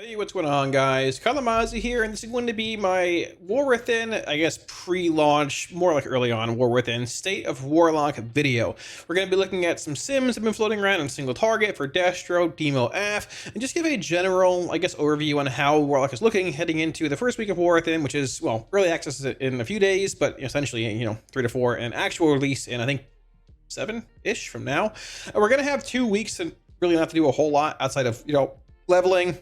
Hey, what's going on, guys? Kalamazi here, and this is going to be my War Within, I guess, pre-launch, more like early on, War Within State of Warlock video. We're going to be looking at some sims that have been floating around in single target for Destro, Demo, Aff, and just give a general, I guess, overview on how Warlock is looking heading into the first week of War Within, which is, well, early access in a few days, but essentially, 3 to 4, and actual release in, I think, 7-ish from now. And we're going to have 2 weeks and really not have to do a whole lot outside of, leveling,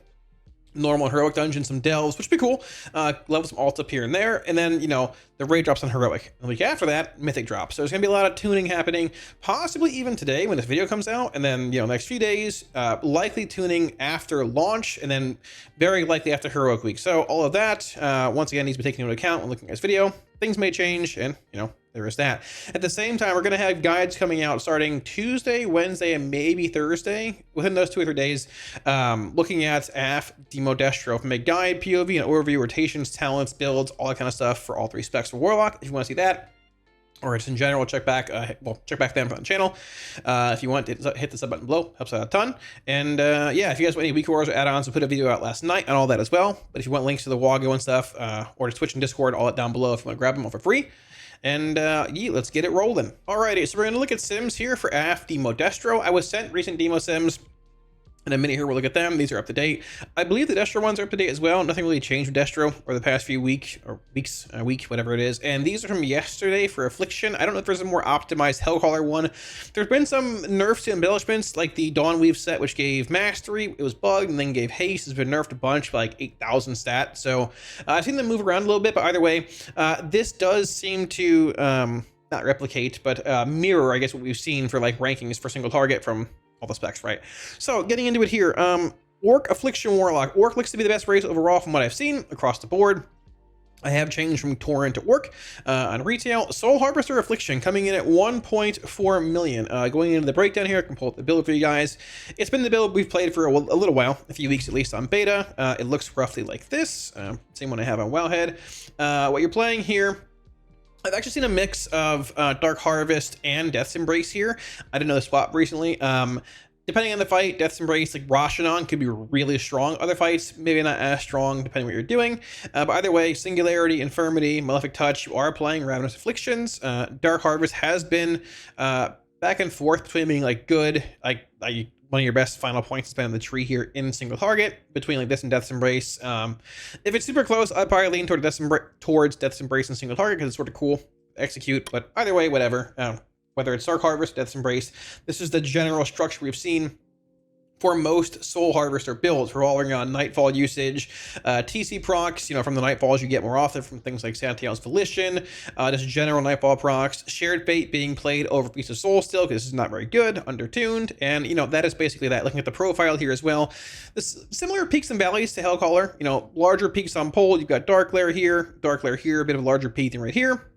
normal heroic dungeons, some delves, which would be cool. Level some alts up here and there, and then the raid drops on heroic. The week after that, mythic drops. So there's gonna be a lot of tuning happening, possibly even today when this video comes out, and then next few days, likely tuning after launch, and then very likely after heroic week. So all of that once again needs to be taken into account when looking at this video. Things may change, and there is that. At the same time, we're going to have guides coming out starting Tuesday, Wednesday, and maybe Thursday. Within those 2 or 3 days, looking at Aff, Demo, Destro from a guide, POV, and overview, rotations, talents, builds, all that kind of stuff for all 3 specs for Warlock. If you want to see that, or just in general, check back then on the channel. If you want, hit the sub button below, helps out a ton. And yeah, if you guys want any week wars or add-ons, I put a video out last night on all that as well. But if you want links to the Wago and stuff, or to Twitch and Discord, all that down below if you want to grab them all for free. And yeah, let's get it rolling. Alrighty, so we're gonna look at sims here for Aff, Demo, Destro. I was sent recent Demo sims. In a minute here, we'll look at them. These are up to date. I believe the Destro ones are up to date as well. Nothing really changed with Destro or the past few week, whatever it is. And these are from yesterday for Affliction. I don't know if there's a more optimized Hellcaller one. There's been some nerfs to embellishments, like the Dawnweave set, which gave Mastery. It was bugged and then gave Haste. Has been nerfed a bunch by like 8,000 stat. So I've seen them move around a little bit, but either way, this does seem to not replicate, but mirror, I guess, what we've seen for like rankings for single target from all the specs, right? So getting into it here, Orc, Affliction, Warlock. Orc looks to be the best race overall from what I've seen across the board. I have changed from Torrent to Orc on retail. Soul Harvester, Affliction coming in at 1.4 million. Going into the breakdown here, I can pull up the build for you guys. It's been the build we've played for a little while, a few weeks at least on beta. It looks roughly like this. Same one I have on Wowhead. What you're playing here, I've actually seen a mix of Dark Harvest and Death's Embrace here. I didn't know the swap recently. Depending on the fight, Death's Embrace, like Roshanon, could be really strong. Other fights, maybe not as strong, depending on what you're doing. But either way, Singularity, Infirmity, Malefic Touch, you are playing Ravenous Afflictions. Dark Harvest has been back and forth between being like good, like one of your best final points to spend on the tree here in single target between like this and Death's Embrace. If it's super close, I'd probably lean towards Death's Embrace and single target because it's sort of cool to execute. But either way, whatever. Whether it's Dark Harvest, Death's Embrace, this is the general structure we've seen for most Soul Harvester builds, revolving on Nightfall usage, TC procs, from the Nightfalls you get more often from things like Santiago's Volition, just general Nightfall procs, Shared Fate being played over Piece of Soul still, because this is not very good, undertuned, and, that is basically that. Looking at the profile here as well, this similar peaks and valleys to Hellcaller, larger peaks on pole, you've got Dark Lair here, a bit of a larger peak than right here.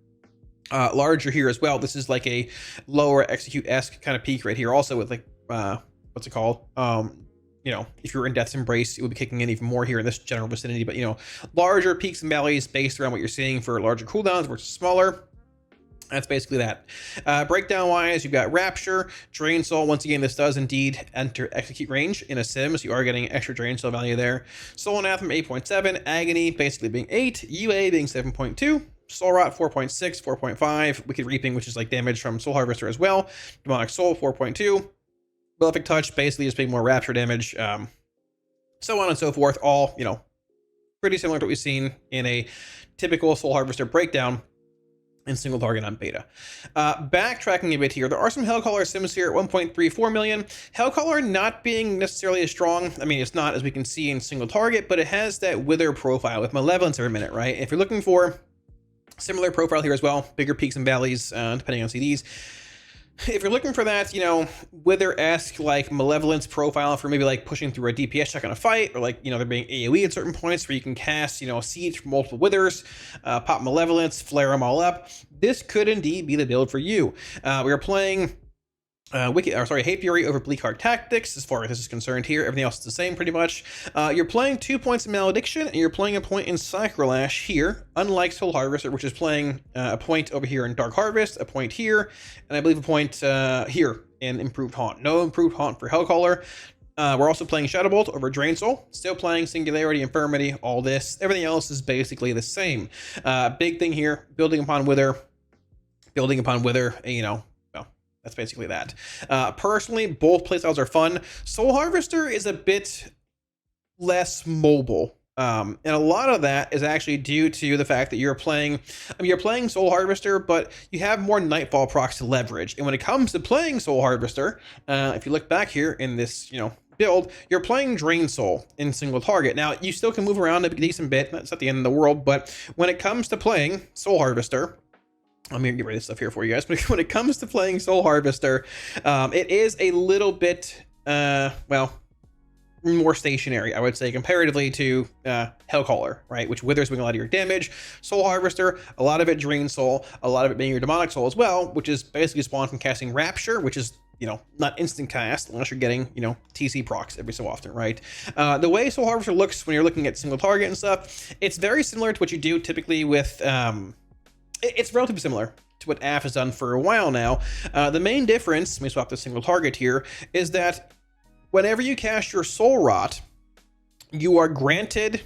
Larger here as well. This is like a lower Execute-esque kind of peak right here, also with like, what's it called? If you're in Death's Embrace, it would be kicking in even more here in this general vicinity, but larger peaks and valleys based around what you're seeing for larger cooldowns versus smaller. That's basically that. Breakdown wise, you've got Rapture, Drain Soul. Once again, this does indeed enter execute range in a sim, so you are getting extra Drain Soul value there. Soul Anathema 8.7, Agony basically being 8, UA being 7.2. Soul Rot 4.6, 4.5, Wicked Reaping, which is like damage from Soul Harvester as well. Demonic Soul 4.2. Malefic Touch, basically just being more Rapture damage, so on and so forth, all, pretty similar to what we've seen in a typical Soul Harvester breakdown in single target on beta. Backtracking a bit here, there are some Hellcaller sims here at 1.34 million. Hellcaller not being necessarily as strong, I mean, it's not, as we can see, in single target, but it has that Wither profile with Malevolence every minute, right? If you're looking for similar profile here as well, bigger peaks and valleys, depending on CDs. If you're looking for that, Wither-esque, like, Malevolence profile for maybe, like, pushing through a DPS check on a fight, or, like, there being AOE at certain points where you can cast, Siege from multiple Withers, pop Malevolence, flare them all up, this could indeed be the build for you. We are playing Hate Fury over Bleakheart Tactics, as far as this is concerned here. Everything else is the same, pretty much. You're playing 2 points in Malediction, and you're playing a point in Sacrolash here, unlike Soul Harvester, which is playing a point over here in Dark Harvest, a point here, and I believe a point here in Improved Haunt. No Improved Haunt for Hellcaller. We're also playing Shadow Bolt over Drain Soul, still playing Singularity, Infirmity, all this. Everything else is basically the same. Big thing here, building upon Wither, you know, well, that's basically that. Personally, both playstyles are fun. Soul Harvester is a bit less mobile. And a lot of that is actually due to the fact that you're playing Soul Harvester, but you have more Nightfall procs to leverage. And when it comes to playing Soul Harvester, if you look back here in this, build, you're playing Drain Soul in single target. Now, you still can move around a decent bit. That's not the end of the world, but when it comes to playing Soul Harvester, I'm gonna get rid of this stuff here for you guys, but when it comes to playing Soul Harvester, it is a little bit, more stationary, I would say, comparatively to Hellcaller, right? Which withers doing a lot of your damage. Soul Harvester, a lot of it Drain Soul, a lot of it being your Demonic Soul as well, which is basically spawned from casting Rapture, which is, not instant cast unless you're getting, TC procs every so often, right? The way Soul Harvester looks when you're looking at single target and stuff, it's very similar to what you do typically with, it's relatively similar to what AF has done for a while now. The main difference, let me swap the single target here, is that whenever you cast your Soul Rot, you are granted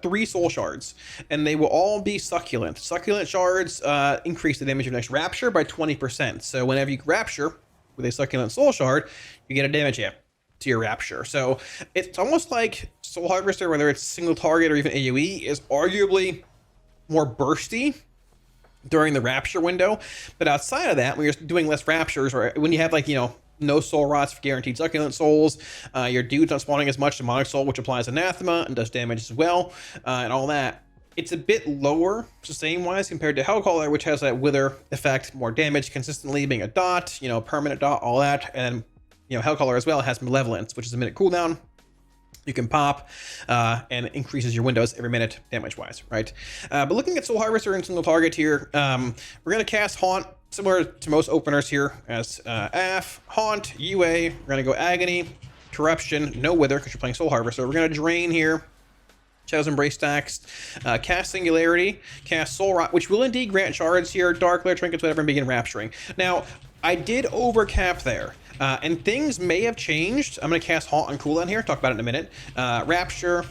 3 soul shards, and they will all be succulent. Succulent shards increase the damage of next Rapture by 20%. So whenever you Rapture with a succulent soul shard, you get a damage amp to your Rapture. So it's almost like Soul Harvester, whether it's single target or even AoE, is arguably more bursty during the Rapture window. But outside of that, when you're doing less Raptures, or when you have no soul rots for guaranteed succulent souls, your dude's not spawning as much Demonic Soul, which applies Anathema and does damage as well, and all that. It's a bit lower sustain wise compared to Hellcaller, which has that Wither effect, more damage consistently, being a dot, permanent dot, all that. And Hellcaller as well has Malevolence, which is a minute cooldown. You can pop and it increases your windows every minute damage wise, right? But looking at Soul Harvester and single target here, we're going to cast Haunt similar to most openers here as AF, Haunt, UA. We're going to go Agony, Corruption, no Wither because you're playing Soul Harvester. We're going to Drain here, Shadow's Embrace stacks, cast Singularity, cast Soul Rot, which will indeed grant shards here, Dark Lair, Trinkets, whatever, and begin Rapturing. Now, I did overcap there. And things may have changed. I'm going to cast Haunt on cooldown here. Talk about it in a minute. Rapture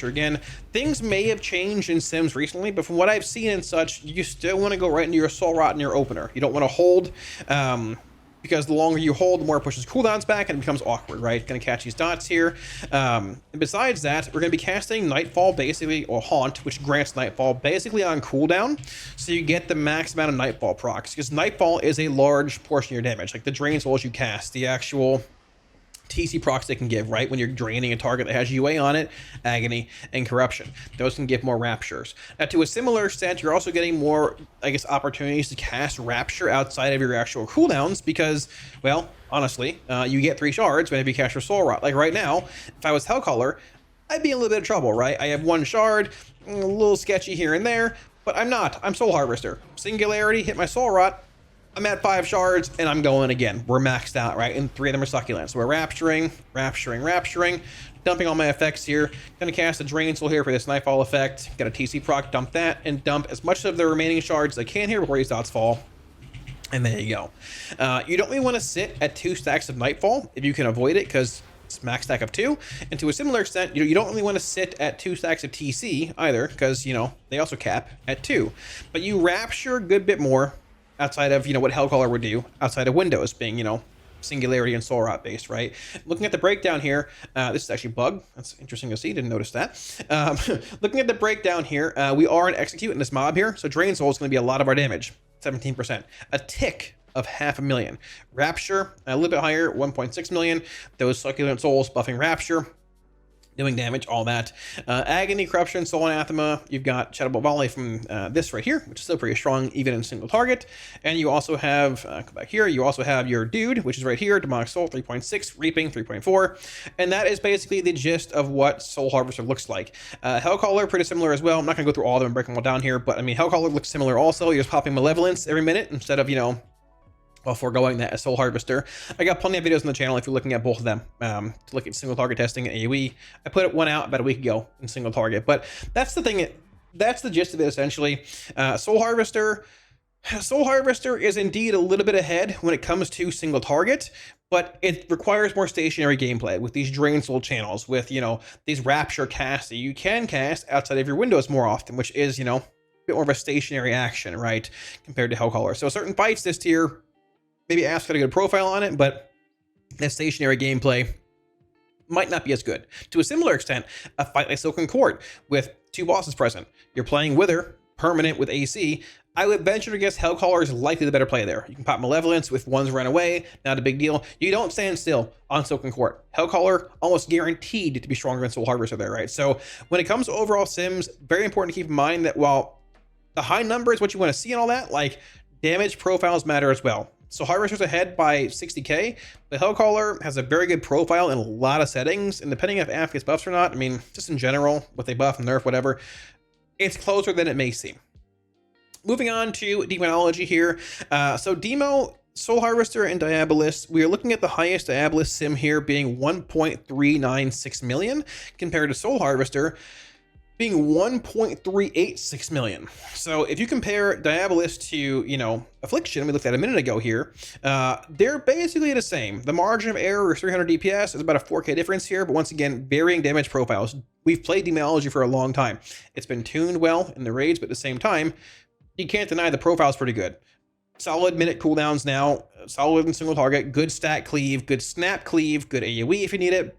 again. Things may have changed in Sims recently, but from what I've seen and such, you still want to go right into your Soul Rot in your opener. You don't want to hold, because the longer you hold, the more it pushes cooldowns back and it becomes awkward, right? Going to catch these dots here. And besides that, we're going to be casting Nightfall basically, or Haunt, which grants Nightfall basically on cooldown. So you get the max amount of Nightfall procs, because Nightfall is a large portion of your damage. Like the Drain Souls you cast, the actual TC procs they can give, right? When you're draining a target that has UA on it, Agony, and Corruption. Those can give more Raptures. Now, to a similar extent, you're also getting more, opportunities to cast Rapture outside of your actual cooldowns because, well, honestly, you get 3 shards whenever you cast your Soul Rot. Like right now, if I was Hellcaller, I'd be in a little bit of trouble, right? I have 1 shard, a little sketchy here and there, but I'm not. I'm Soul Harvester. Singularity, hit my Soul Rot, I'm at 5 shards, and I'm going again. We're maxed out, right? And 3 of them are succulent. So we're rapturing, dumping all my effects here. Gonna cast a Drain Soul here for this Nightfall effect. Got a TC proc, dump that, and dump as much of the remaining shards as I can here before these dots fall. And there you go. You don't really want to sit at 2 stacks of Nightfall if you can avoid it, because it's max stack of 2. And to a similar extent, you don't really want to sit at 2 stacks of TC either, because, they also cap at 2. But you rapture a good bit more outside of, what Hellcaller would do, outside of Windows being, Singularity and Soul Rot based, right? Looking at the breakdown here, this is actually bug. That's interesting to see. Didn't notice that. Looking at the breakdown here, we are an Execute in this mob here. So Drain Soul is going to be a lot of our damage, 17%. A tick of 500,000. Rapture, a little bit higher, 1.6 million. Those Succulent Souls buffing Rapture, doing damage, all that. Agony, Corruption, Soul Anathema. You've got Shadow Bolt Volley from this right here, which is still pretty strong, even in single target. And you also have, come back here, you also have your dude, which is right here, Demonic Soul, 3.6, Reaping, 3.4. And that is basically the gist of what Soul Harvester looks like. Hellcaller, pretty similar as well. I'm not going to go through all of them and break them all down here, but I mean, Hellcaller looks similar also. You're just popping Malevolence every minute instead of, while foregoing that as Soul Harvester. I got plenty of videos on the channel if you're looking at both of them to look at single target testing and AoE. I put one out about a week ago in single target, but that's the thing. That's the gist of it essentially. Soul Harvester is indeed a little bit ahead when it comes to single target, but it requires more stationary gameplay with these drain soul channels, with, you know, these rapture casts that you can cast outside of your windows more often, which is, you know, a bit more of a stationary action, right, compared to Hellcaller. So certain fights this tier, maybe Ask's got a good profile on it, but that stationary gameplay might not be as good. To a similar extent, a fight like Silken Court with 2 bosses present. You're playing Wither, permanent with AC. I would venture to guess Hellcaller is likely the better play there. You can pop Malevolence with ones run away, not a big deal. You don't stand still on Silken Court. Hellcaller almost guaranteed to be stronger than Soul Harvester there, right? So when it comes to overall sims, very important to keep in mind that while the high number is what you want to see and all that, like, damage profiles matter as well. So Harvester's ahead by 60k, but Hellcaller has a very good profile in a lot of settings, and depending if AF gets buffs or not, I mean, just in general, what they buff and nerf, whatever, it's closer than it may seem. Moving on to Demonology here. So Demo, Soul Harvester, and Diabolist, we are looking at the highest Diabolist sim here being 1.396 million, compared to Soul Harvester being 1.386 million. So if you compare Diabolist to, you know, Affliction, we looked at a minute ago here, they're basically the same. The margin of error is 300 DPS. There's about a 4k difference here, but once again, varying damage profiles. We've played Demonology for a long time. It's been tuned well in the raids, but at the same time, you can't deny the profile's pretty good. Solid minute cooldowns now, solid and single target, good stat cleave, good snap cleave, good AoE if you need it.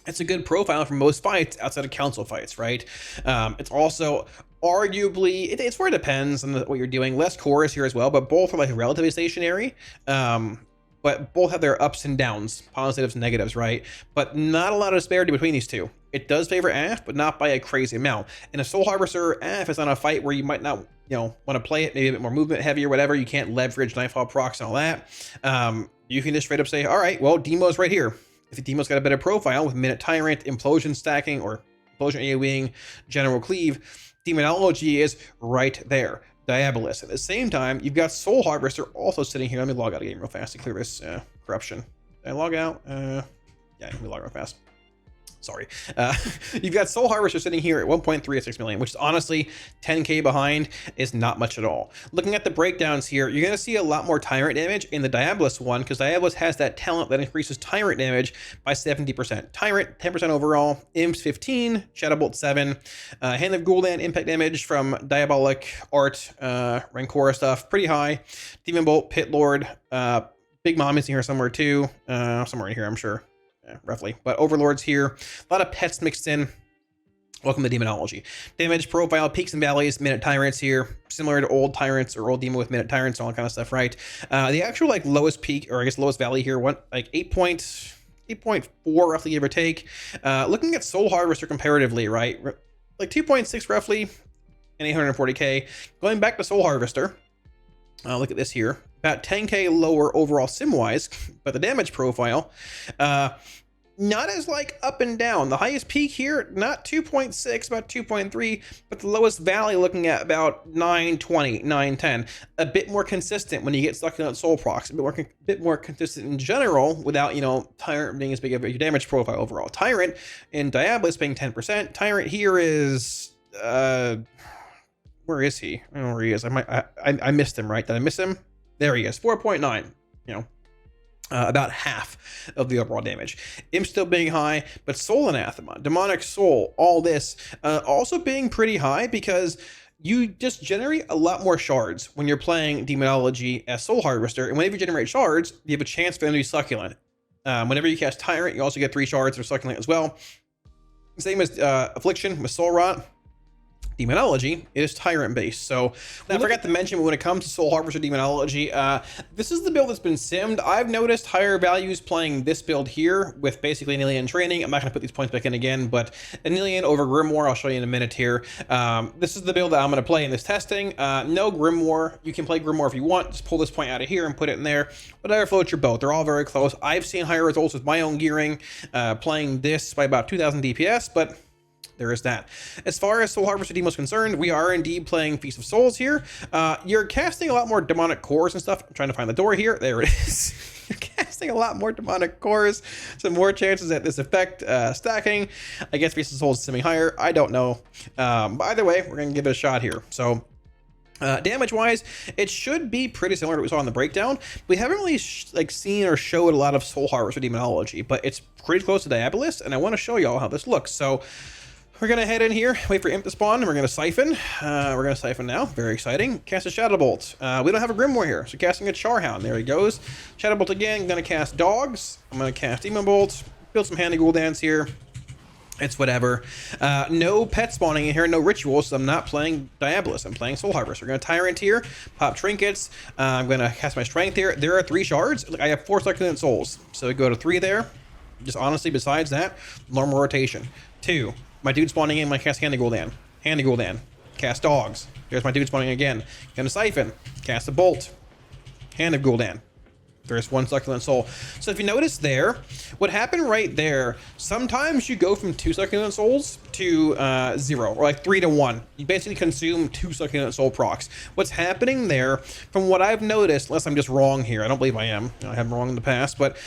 It's a good profile for most fights outside of council fights, right? It's also arguably, it's where it depends on what you're doing. Less cores here as well, but both are like relatively stationary. But both have their ups and downs, positives and negatives, right? But not a lot of disparity between these two. It does favor AF, but not by a crazy amount. And if Soul Harvester AF is on a fight where you might not, you know, want to play it, maybe a bit more movement heavy or whatever, you can't leverage Nightfall procs and all that, you can just straight up say, all right, well, Demo's right here. If the Demo's got a better profile with Minute Tyrant, Implosion stacking, or Implosion AoEing, General Cleave, Demonology is right there. Diabolist. At the same time, you've got Soul Harvester also sitting here. Let me log out of the game real fast to clear this corruption. Did I log out? Yeah, let me log real fast. Sorry. You've got Soul Harvester sitting here at 1.386 million, which is honestly 10k behind is not much at all. Looking at the breakdowns here, you're going to see a lot more Tyrant damage in the Diabolist one, because Diabolist has that talent that increases Tyrant damage by 70%. Tyrant, 10% overall, Imps 15, Shadowbolt 7, Hand of Gul'dan impact damage from Diabolic Art, Rancora stuff, pretty high. Demon Bolt, Pit Lord, Big Mom is here somewhere too, somewhere in here, I'm sure. Roughly, but Overlord's here. A lot of pets mixed in. Welcome to Demonology. Damage profile, peaks and valleys, Minute Tyrants here, similar to old Tyrants or old Demo with Minute Tyrants and all that kind of stuff, right? The actual like lowest peak, or I guess lowest valley here, what, like 8.4 roughly, give or take. Looking at Soul Harvester comparatively, right? Like 2.6 roughly, and 840k. Going back to Soul Harvester, look at this here. About 10k lower overall sim-wise, but the damage profile, not as like up and down. The highest peak here, not 2.6, about 2.3, but the lowest valley looking at about 920, 910. A bit more consistent when you get stuck in that soul procs, a bit more consistent in general without, you know, Tyrant being as big of a damage profile overall. Tyrant in Diabolist being 10%. Tyrant here is, where is he? I don't know where he is. I missed him, right? Did I miss him? There he is, 4.9, you know, about half of the overall damage. Imp still being high, but Soul Anathema, Demonic Soul, all this also being pretty high, because you just generate a lot more shards when you're playing Demonology as Soul Harvester, and whenever you generate shards, you have a chance for them to be succulent. Whenever you cast Tyrant, you also get 3 shards that are succulent as well. Same as Affliction with Soul Rot. Demonology is Tyrant based. So I forgot to mention, when it comes to Soul Harvester Demonology, this is the build that's been simmed. I've noticed higher values playing this build here with basically Anilian training. I'm not going to put these points back in again, but Anilian over Grimoire, I'll show you in a minute here. This is the build that I'm going to play in this testing. No Grimoire. You can play Grimoire if you want. Just pull this point out of here and put it in there. Whatever floats your boat. They're all very close. I've seen higher results with my own gearing, playing this by about 2000 DPS, but there is that. As far as Soul Harvester Demo is concerned, we are indeed playing Feast of Souls here. You're casting a lot more demonic cores and stuff. I'm trying to find the door here. There it is. You're casting a lot more demonic cores. Some more chances at this effect stacking. I guess Feast of Souls is simming higher. I don't know. But either way, we're going to give it a shot here. So Damage wise, it should be pretty similar to what we saw in the breakdown. We haven't really seen or showed a lot of Soul Harvest or Demonology, but it's pretty close to Diabolist, and I want to show y'all how this looks. So we're gonna head in here, wait for Imp to spawn, and we're gonna siphon. We're gonna siphon now, very exciting. Cast a Shadow Bolt. We don't have a Grimoire here, so casting a Charhound. There he goes. Shadow Bolt again. Gonna cast Dogs. I'm gonna cast Demon Bolts. Build some Handy Ghoul'dans here. It's whatever. No pet spawning in here, no rituals, so I'm not playing Diabolist. I'm playing Soul Harvest. We're going to Tyrant here, pop trinkets. I'm going to cast my Strength here. There are 3 shards. I have 4 succulent souls. So we go to 3 there. Just honestly, besides that, normal rotation. 2, my dude spawning in, my cast Handy Ghoul'dan. Handy Ghoul'dan. Cast Dogs. There's my dude spawning again. Gonna Siphon. Cast a Bolt. Hand of Ghoul'dan. There's 1 succulent soul. So if you notice there, what happened right there, sometimes you go from 2 succulent souls to 0, or like 3 to 1. You basically consume 2 succulent soul procs. What's happening there, from what I've noticed, unless I'm just wrong here, I don't believe I am. I have been wrong in the past, but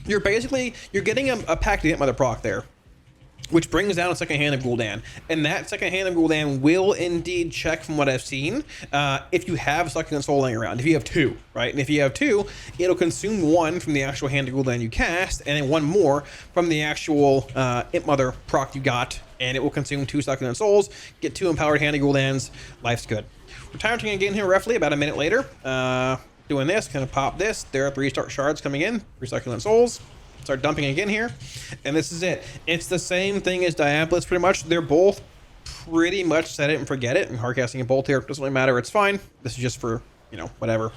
you're getting a packed Imp Mother proc there, which brings down a second hand of Ghoul'dan. And that second hand of Ghoul'dan will indeed check, from what I've seen, if you have Succulent Soul laying around. If you have 2, right? And if you have 2, it'll consume 1 from the actual hand of Ghoul'dan you cast, and then 1 more from the actual Imp Mother proc you got, and it will consume 2 Succulent Souls, get 2 empowered hand of Ghoul'dans. Life's good. We're Tyrant again here roughly about a minute later. Doing this, gonna pop this. There are 3 shards coming in, 3 Succulent Souls. Start dumping again here, and this is it. It's the same thing as Diabolist pretty much. They're both pretty much set it and forget it, and hardcasting a Bolt here doesn't really matter. It's fine. This is just for, you know, whatever.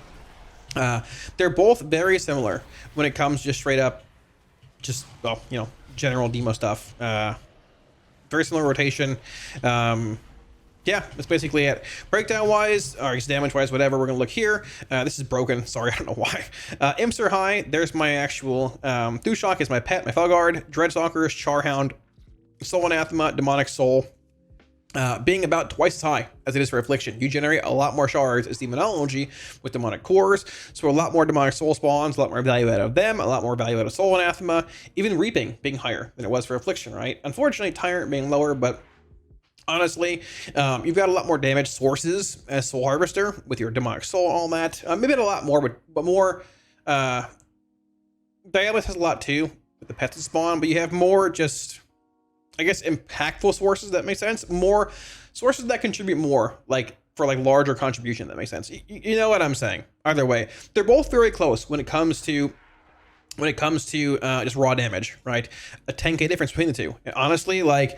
They're both very similar when it comes just straight up, just, well, you know, general demo stuff. Very similar rotation. Yeah, that's basically it. Breakdown wise, or damage wise, whatever, we're gonna look here. This is broken, sorry, I don't know why. Imps are high. There's my actual Thushok is my pet, my Felguard, Dreadstalkers, Charhound, Soul Anathema, Demonic Soul, being about twice as high as it is for Affliction. You generate a lot more shards as Demonology with Demonic Cores, so a lot more Demonic Soul spawns, a lot more value out of them, a lot more value out of Soul Anathema, even Reaping being higher than it was for Affliction, right? Unfortunately, Tyrant being lower, but honestly, you've got a lot more damage sources as Soul Harvester with your Demonic Soul, all that. Maybe not a lot more, but more. Diabolist has a lot too with the pets that spawn, but you have more just, I guess, impactful sources. That makes sense. More sources that contribute more, like for like larger contribution. That makes sense. You know what I'm saying? Either way, they're both very close when it comes to just raw damage, right? A 10k difference between the two. And honestly, like,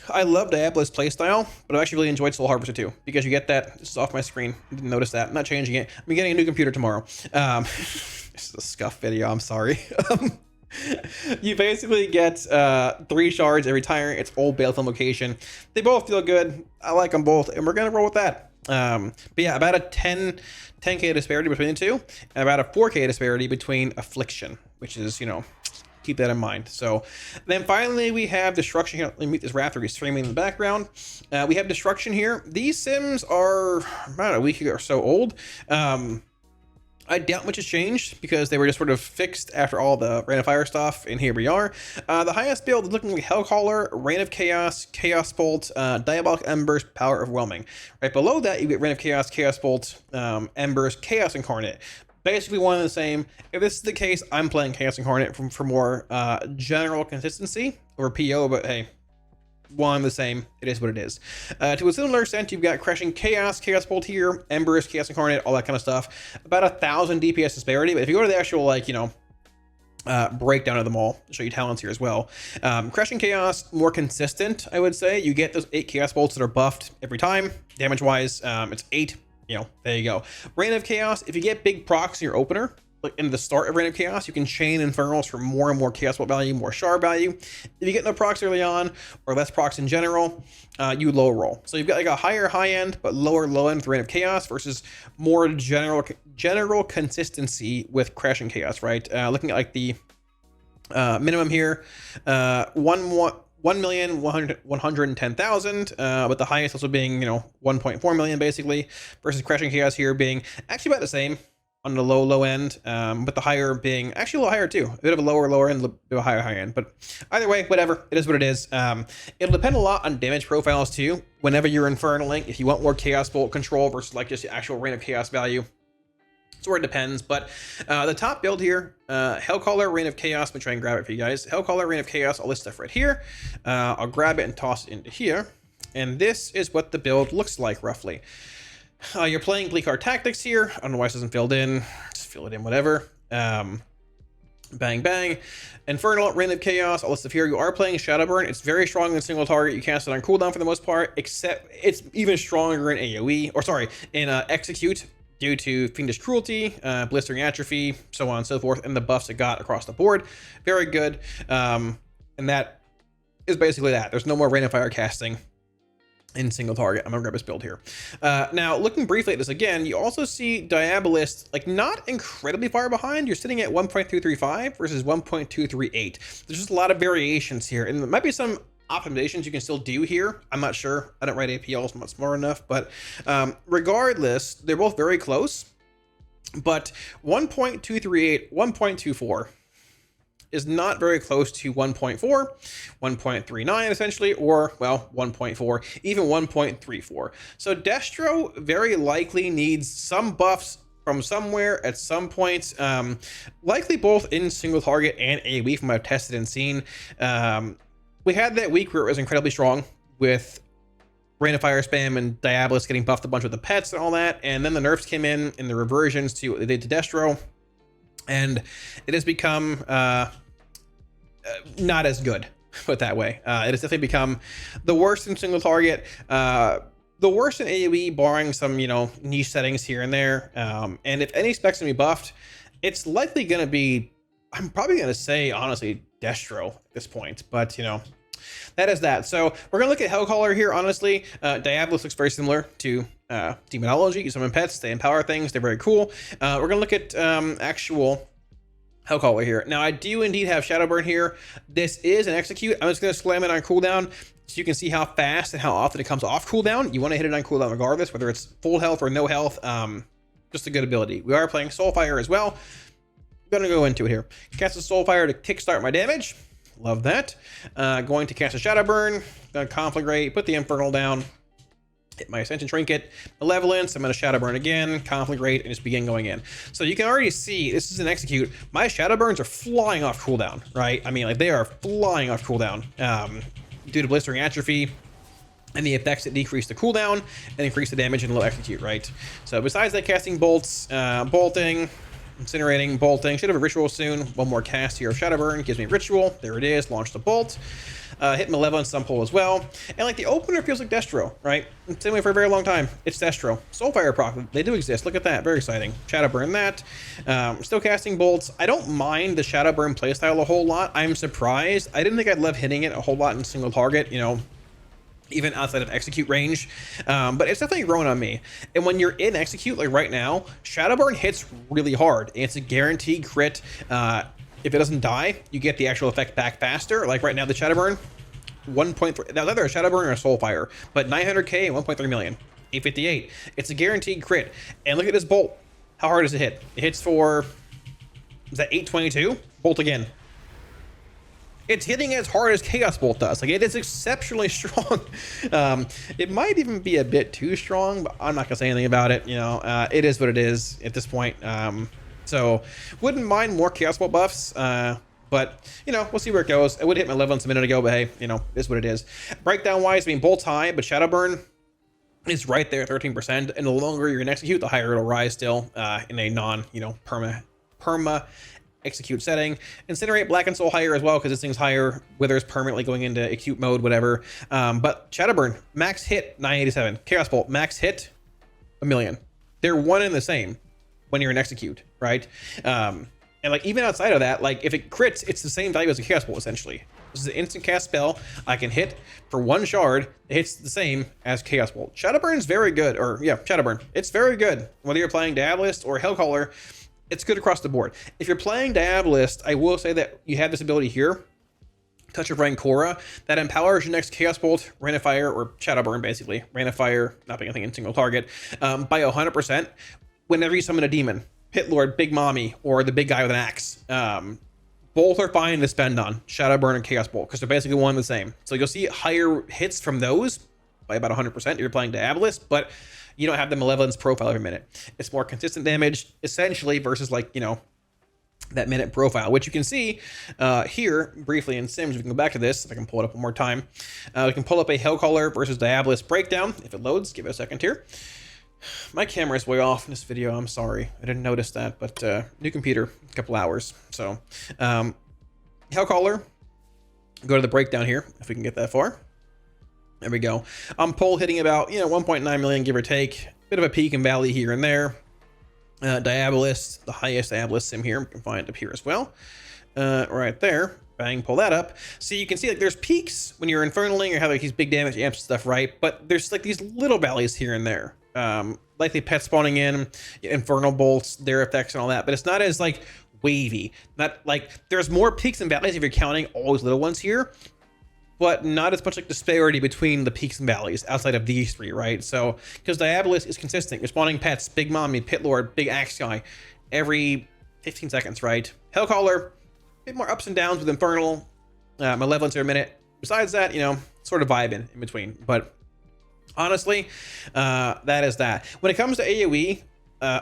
I love Diabolist playstyle, but I've actually really enjoyed Soul Harvester too, because you get that. This is off my screen. I didn't notice that. I'm not changing it. I'm getting a new computer tomorrow. This is a scuff video. I'm sorry. You basically get 3 shards every Tyrant. It's old Baleful location. They both feel good. I like them both, and we're gonna roll with that. But yeah, about a 10k disparity between the two, and about a 4k disparity between Affliction, which is, you know, keep that in mind. So then finally we have Destruction here. Let me meet this Raptor. He's streaming in the background. We have Destruction here. These sims are about a week or so old. I doubt much has changed because they were just sort of fixed after all the Rain of Fire stuff, and here we are. The highest build is looking like Hellcaller, Rain of Chaos, Chaos Bolt, Diabolic Embers, Power Overwhelming. Right below that, you get Rain of Chaos, Chaos Bolt, Embers, Chaos Incarnate. Basically one and the same. If this is the case, I'm playing Chaos Incarnate for more general consistency over PO, but hey, one and the same. It is what it is. To a similar extent, you've got Crushing Chaos, Chaos Bolt here, Embers, Chaos Incarnate, all that kind of stuff. About 1,000 DPS disparity, but if you go to the actual, like, you know, breakdown of them all, I'll show you talents here as well. Crushing Chaos, more consistent, I would say. You get those 8 Chaos Bolts that are buffed every time. Damage-wise, it's 8. You know, there you go. Rain of Chaos, if you get big procs in your opener, like in the start of Rain of Chaos, you can chain Infernals for more and more Chaos Bolt value, more shard value. If you get no procs early on, or less procs in general, you low roll. So you've got like a higher high end, but lower low end with Rain of Chaos versus more general consistency with Crashing Chaos, right? Looking at like the minimum here, 1,110,000, with the highest also being, you know, 1.4 million basically, versus Crashing Chaos here being actually about the same. on the low end, but the higher being actually a little higher too. A bit of a lower end, a bit of a higher end. But either way, whatever. It is what it is. It'll depend a lot on damage profiles too. Whenever you're infernaling, if you want more Chaos Bolt control versus like just the actual Reign of Chaos value, it's where it depends. But the top build here, Hellcaller, Reign of Chaos. I'm gonna try and grab it for you guys. Hellcaller, Reign of Chaos. I'll list stuff right here. I'll grab it and toss it into here. And this is what the build looks like roughly. You're playing Bleak Heart Tactics here. I don't know why this isn't filled in. Just fill it in, whatever. Bang, bang. Infernal, Reign of Chaos. I'll list stuff here. You are playing Shadowburn. It's very strong in single target. You cast it on cooldown for the most part, except it's even stronger in AoE, or sorry, in Execute, due to Fiendish Cruelty, Blistering Atrophy, so on and so forth, and the buffs it got across the board. Very good. And that is basically that. There's no more Rain of Fire casting in single target. I'm gonna grab this build here. Now, looking briefly at this again, you also see Diabolist, like, not incredibly far behind. You're sitting at 1.235 versus 1.238. There's just a lot of variations here, and there might be some optimizations you can still do here. I'm not sure. I don't write APLs, I'm not smart enough, but regardless, they're both very close. But 1.238, 1.24 is not very close to 1.4, 1.39 essentially, or, well, 1.4, even 1.34. So Destro very likely needs some buffs from somewhere at some point, likely both in single target and AoE from what I've tested and seen. We had that week where it was incredibly strong with Rain of Fire spam and Diabolist getting buffed a bunch with the pets and all that, and then the nerfs came in the reversions to what they did to Destro, and it has become not as good, put it that way. It has definitely become the worst in single target, the worst in AoE, barring some, you know, niche settings here and there. And if any specs can be buffed, it's likely going to be, I'm probably going to say, honestly, Destro at this point. But, you know, that is that. So we're going to look at Hellcaller here, honestly. Diabolist looks very similar to Demonology. You summon pets, they empower things, they're very cool. We're going to look at actual Hellcaller here. Now, I do indeed have Shadowburn here. This is an Execute. I'm just going to slam it on cooldown so you can see how fast and how often it comes off cooldown. You want to hit it on cooldown regardless, whether it's full health or no health. Just a good ability. We are playing Soulfire as well. I'm going to go into it here. Cast a Soulfire to kickstart my damage. Love that. Going to cast a Shadowburn. Going to Conflagrate, put the Infernal down. Hit my Ascension Trinket, Malevolence, I'm going to Shadowburn again, Conflagrate, and just begin going in. So you can already see, this is an Execute. My Shadowburns are flying off cooldown, right? I mean, like, they are flying off cooldown due to Blistering Atrophy and the effects that decrease the cooldown and increase the damage in a little Execute, right? So besides that, casting bolts, bolting, incinerating, bolting. Should have a ritual soon. One more cast here of Shadowburn gives me ritual. There it is. Launch the bolt. Hit Malevolence, some pull as well. And like the opener feels like Destro, right? Same way for a very long time. It's Destro. Soulfire proc. They do exist. Look at that. Very exciting. Shadowburn that. Still casting bolts. I don't mind the Shadowburn playstyle a whole lot. I'm surprised. I didn't think I'd love hitting it a whole lot in single target, you know, even outside of Execute range, but it's definitely growing on me. And when you're in Execute, like right now, Shadowburn hits really hard. It's a guaranteed crit. If it doesn't die, you get the actual effect back faster. Like right now, the Shadowburn, 1.3, now either a Shadowburn or a Soulfire, but 900k and 1.3 million, 858. It's a guaranteed crit. And look at this bolt. How hard does it hit? It hits for, is that 822? Bolt again. It's hitting as hard as Chaos Bolt does. Like, it is exceptionally strong. It might even be a bit too strong, but I'm not gonna say anything about it. You know, it is what it is at this point. So wouldn't mind more Chaos Bolt buffs. But, you know, we'll see where it goes. I would hit my Malevolence a minute ago, but hey, you know, it is what it is. Breakdown wise, I mean, Bolt's high, but Shadowburn is right there, 13%. And the longer you're gonna execute, the higher it'll rise still in a non, you know, perma Execute setting. Incinerate, Blacken Soul higher as well, because this thing's higher, Withers permanently going into acute mode, whatever. But Shadowburn, max hit 987. Chaos Bolt, max hit 1 million. They're one and the same when you're in Execute, right? And like even outside of that, like if it crits, it's the same value as a Chaos Bolt essentially. This is an instant cast spell. I can hit for 1 shard. It hits the same as Chaos Bolt. Shadowburn's very good, or yeah, Shadowburn. It's very good. Whether you're playing Diabolist or Hellcaller, it's good across the board. If you're playing Diabolist, I will say that you have this ability here, Touch of Rancora, that empowers your next Chaos Bolt, Rain of Fire, or Shadowburn basically. Rain of Fire, not being anything in single target, by 100% whenever you summon a demon. Pit Lord, Big Mommy, or the big guy with an axe. Both are fine to spend on Shadow Burn and Chaos Bolt because they're basically one and the same. So you'll see higher hits from those by about 100% if you're playing Diabolist, but you don't have the Malevolence profile every minute. It's more consistent damage, essentially, versus like, you know, that minute profile, which you can see here briefly in Sims. We can go back to this if I can pull it up one more time. We can pull up a Hellcaller versus Diabolist breakdown if it loads. Give it a second here. My camera is way off in this video. I'm sorry. I didn't notice that, but new computer, a couple hours. So Hellcaller, go to the breakdown here if we can get that far. There we go. I'm pull hitting about, you know, 1.9 million, give or take. Bit of a peak and valley here and there. Diabolist, the highest Diabolist sim here. We can find it up here as well. Right there. Bang, pull that up. So you can see like there's peaks when you're infernaling or have like these big damage amps and stuff, right? But there's like these little valleys here and there. Likely pet spawning in, infernal bolts, their effects and all that, but it's not as like wavy. Not like there's more peaks and valleys if you're counting all those little ones here, but not as much like disparity between the peaks and valleys outside of these three, right? So because Diabolist is consistent, you're spawning pets, Big Mommy, Pit Lord, Big Axe Guy every 15 seconds, right? Hellcaller, a bit more ups and downs with infernal, Malevolence every minute. Besides that, you know, sort of vibing in between, but honestly, that is that. When it comes to AoE,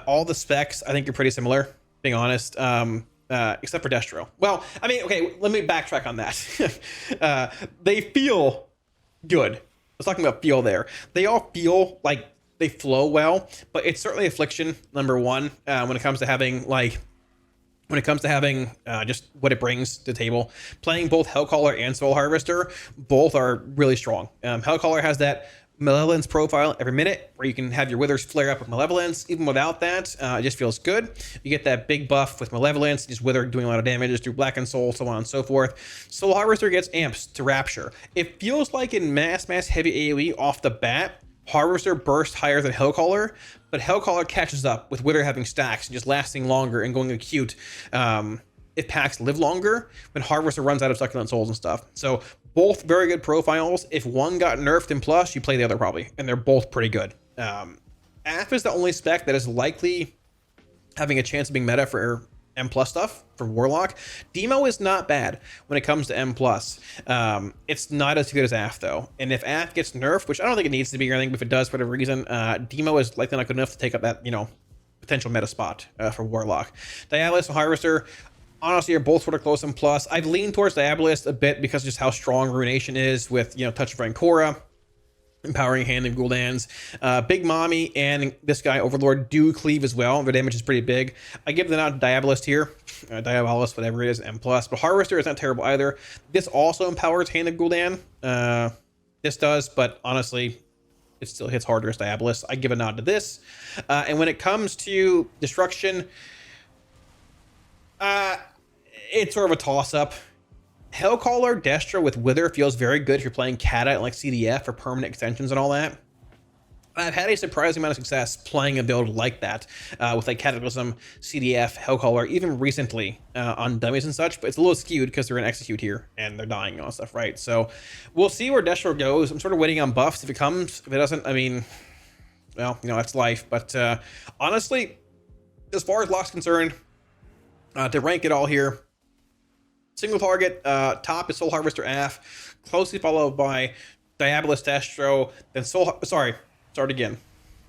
all the specs I think are pretty similar, being honest, except for Destro. Well, I mean, okay, let me backtrack on that. They feel good. I was talking about feel there. They all feel like they flow well, but it's certainly Affliction, number one, when it comes to having like, just what it brings to the table. Playing both Hellcaller and Soul Harvester, both are really strong. Hellcaller has that Malevolence profile every minute where you can have your withers flare up with Malevolence. Even without that, it just feels good. You get that big buff with Malevolence, just wither doing a lot of damage through Black and Soul, so on and so forth. Soul Harvester gets amps to Rapture. It feels like in mass heavy AoE off the bat, Harvester bursts higher than Hellcaller, but Hellcaller catches up with Wither having stacks and just lasting longer and going acute. If packs live longer, when Harvester runs out of succulent souls and stuff. So both very good profiles. If one got nerfed in plus, you play the other probably, and they're both pretty good. Aff is the only spec that is likely having a chance of being meta for M plus stuff for Warlock. Demo is not bad when it comes to M plus. It's not as good as Aff though, and if Aff gets nerfed, which I don't think it needs to be or anything, but if it does for whatever reason, Demo is likely not good enough to take up that, you know, potential meta spot for Warlock. Diabolist and Harvester, honestly, are both sort of close in plus. I've leaned towards Diabolist a bit because of just how strong Ruination is with, you know, Touch of Rancora, Empowering Hand and Gul'dan's. Big Mommy and this guy, Overlord, do cleave as well. Their damage is pretty big. I give the nod to Diabolist here. Diabolist, whatever it is, M+. But Harvester is not terrible either. This also empowers Hand of Gul'dan. This does, but honestly, it still hits harder as Diabolist. I give a nod to this. And when it comes to Destruction, it's sort of a toss-up. Hellcaller Destro with Wither feels very good if you're playing Kata and like CDF for permanent extensions and all that. I've had a surprising amount of success playing a build like that with like Cataclysm, CDF, Hellcaller, even recently on dummies and such, but it's a little skewed because they're in Execute here and they're dying and all that stuff, right? So we'll see where Destro goes. I'm sort of waiting on buffs. If it comes, if it doesn't, I mean, well, you know, that's life. But honestly, as far as Lock's concerned, to rank it all here, single target, top is Soul Harvester Aff, closely followed by Diabolist Destro, then start again.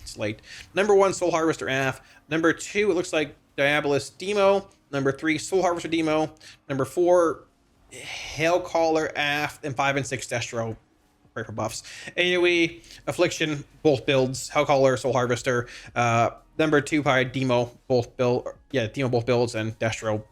It's late. Number 1, Soul Harvester Aff. Number 2, it looks like Diabolist Demo. Number 3, Soul Harvester Demo. Number 4, Hellcaller Aff. And 5 and 6, Destro. Pray for buffs. AoE, Affliction, both builds. Hellcaller, Soul Harvester. Number 2, probably Demo, both builds, and Destro.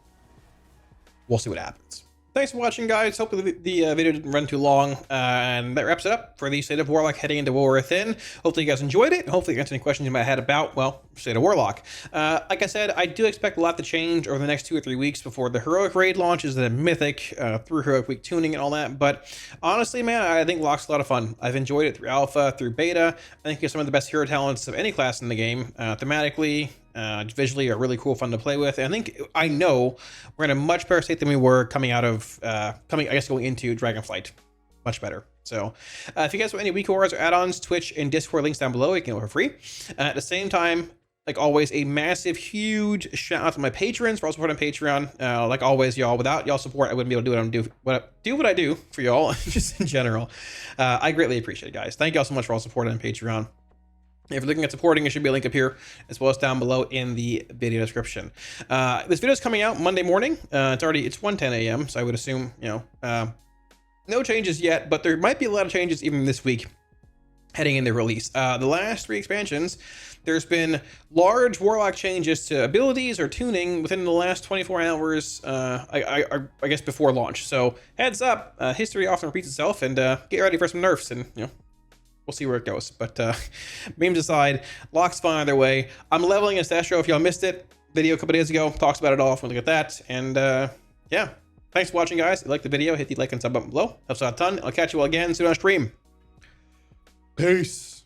We'll see what happens. Thanks for watching, guys. Hopefully the video didn't run too long. And that wraps it up for the State of Warlock heading into War Within. Hopefully you guys enjoyed it. And hopefully you answered any questions you might have had about, well, State of Warlock. Like I said, I do expect a lot to change over the next 2 or 3 weeks before the Heroic Raid launches, the Mythic, through Heroic Week tuning and all that. But honestly, man, I think Lock's a lot of fun. I've enjoyed it through Alpha, through Beta. I think it's some of the best hero talents of any class in the game. Thematically, visually are really cool, fun to play with. And I know we're in a much better state than we were going into Dragonflight. Much better. So if you guys want any week awards or add-ons, Twitch and Discord links down below, you can go for free. At the same time, Like always, a massive, huge shout out to my patrons for all supporting Patreon. Like always, y'all, without y'all support, I wouldn't be able to do what I do for y'all, just in general. I greatly appreciate it, guys. Thank y'all so much for all supporting on Patreon. If you're looking at supporting, there should be a link up here, as well as down below in the video description. This video is coming out Monday morning. It's 1:10 a.m., so I would assume, no changes yet, but there might be a lot of changes even this week heading into release. The last 3 expansions, there's been large Warlock changes to abilities or tuning within the last 24 hours, I guess before launch. So heads up, history often repeats itself, and get ready for some nerfs, and we'll see where it goes. But memes aside, Lock's fine either way. I'm leveling in Astro. If y'all missed it, video a couple days ago, talks about it all if you want to look at that. And yeah, thanks for watching, guys. If you liked the video, hit the like and sub button below. Helps out a ton. I'll catch you all again soon on stream. Peace.